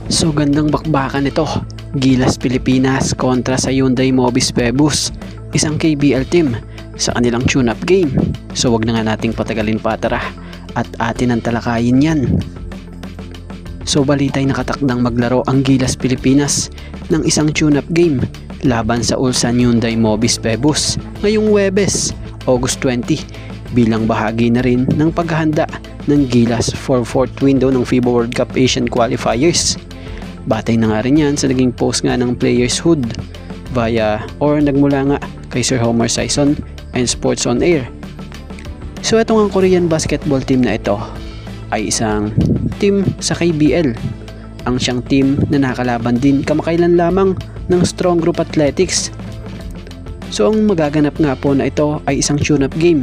So gandang bakbakan ito. Gilas Pilipinas kontra sa Hyundai Mobis Pebus, isang KBL team sa kanilang tune-up game. So wag na nga nating patagalin pa, tara at atin ang talakayin yan. So balita'y nakatakdang maglaro ang Gilas Pilipinas ng isang tune-up game laban sa Ulsan Hyundai Mobis Pebus ngayong Huwebes, August 20 bilang bahagi na rin ng paghahanda ng Gilas for 4th window ng FIBA World Cup Asian Qualifiers. Batay na nga rin yan sa naging post nga ng Players Hood nagmula nga kay Sir Homer Sison and Sports on Air. So itong ang Korean basketball team na ito ay isang team sa KBL. Ang siyang team na nakalaban din kamakailan lamang ng Strong Group Athletics. So ang magaganap nga po na ito ay isang tune-up game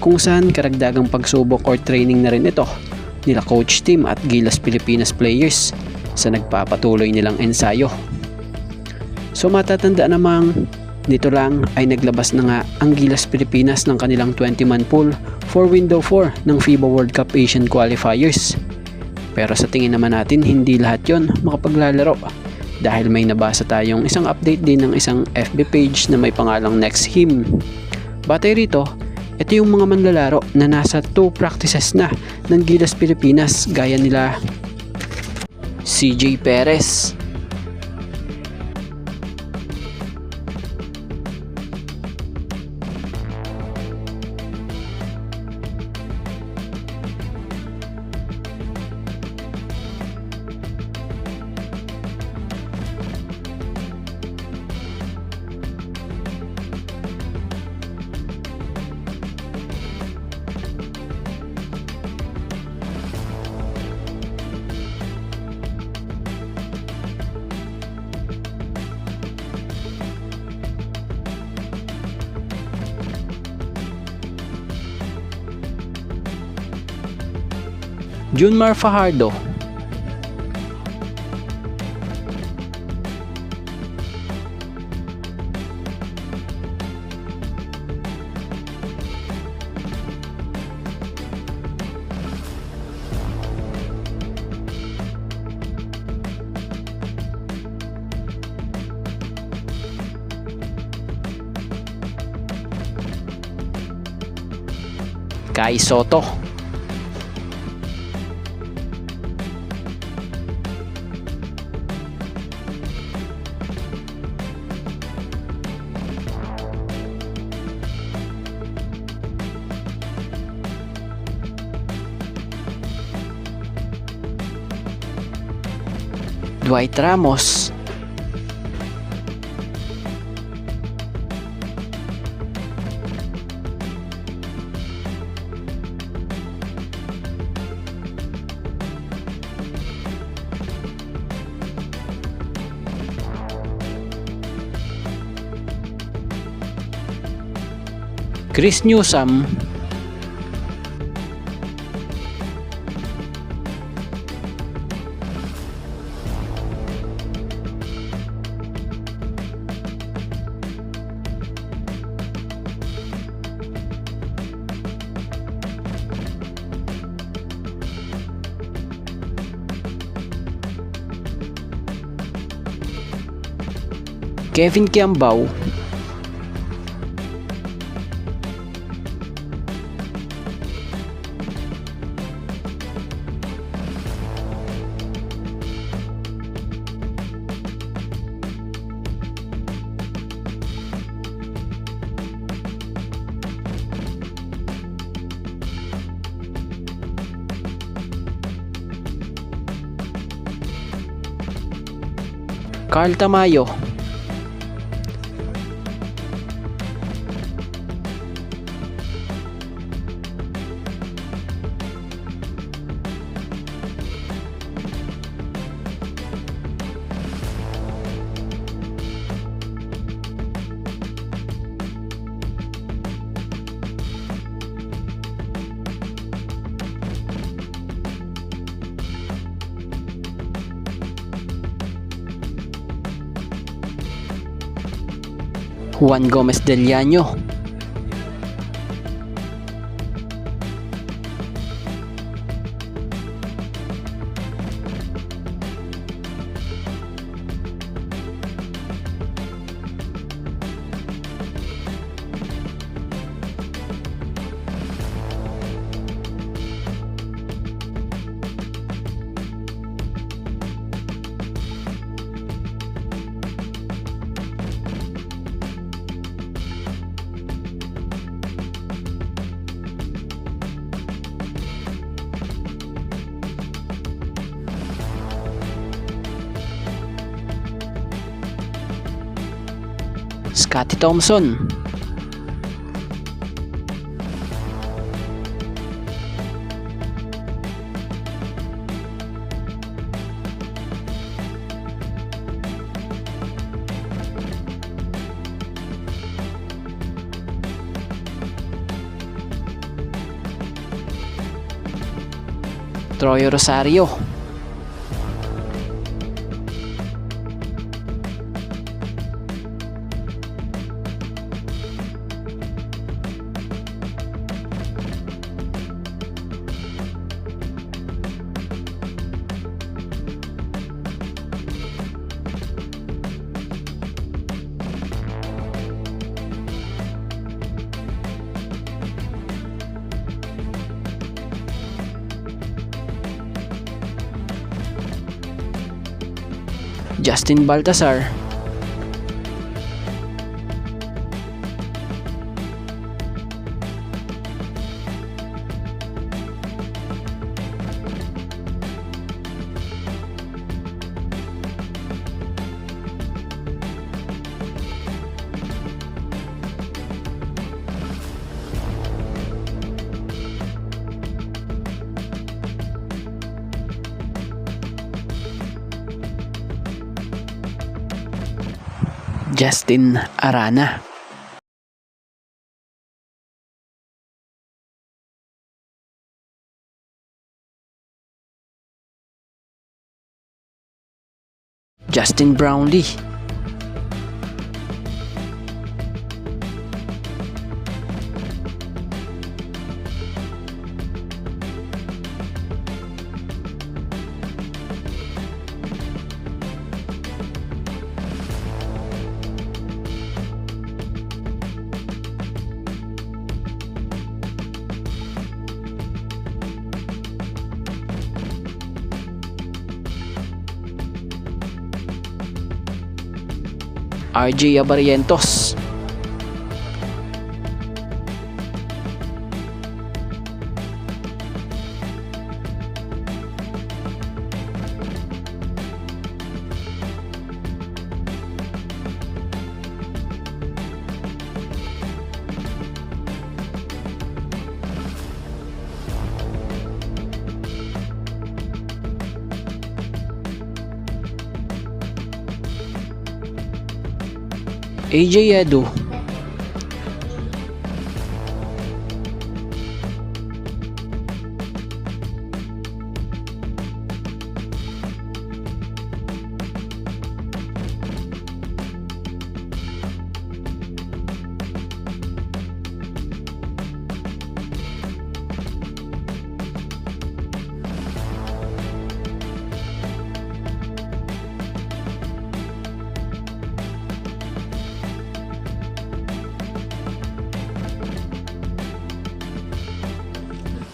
kung saan karagdagang pagsubok or training na rin ito nila coach team at Gilas Pilipinas players sa nagpapatuloy nilang ensayo. So matatanda namang dito lang ay naglabas na nga ang Gilas Pilipinas ng kanilang 20-man pool for Window 4 ng FIBA World Cup Asian Qualifiers. Pero sa tingin naman natin hindi lahat yon makapaglalaro dahil may nabasa tayong isang update din ng isang FB page na may pangalang Next Him. Batay rito, ito yung mga manlalaro na nasa 2 practices na ng Gilas Pilipinas gaya nila CJ Perez, Junmar Fajardo, Kai Soto, Dwight Ramos, Chris Newsome, Kevin Kiambao, Carl Tamayo, Juan Gomez Del Llano, Scotty Thompson. Troy Rosario. Justin Baltazar. Justin Arana. Justin Brownlee. RJ Abarientos. AJ Edu.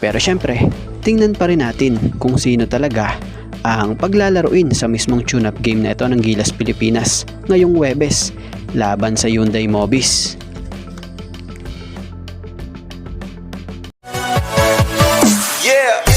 Pero syempre, tingnan pa rin natin kung sino talaga ang paglalaruin sa mismong tune-up game na ito ng Gilas Pilipinas ngayong Huwebes laban sa Hyundai Mobis. Yeah.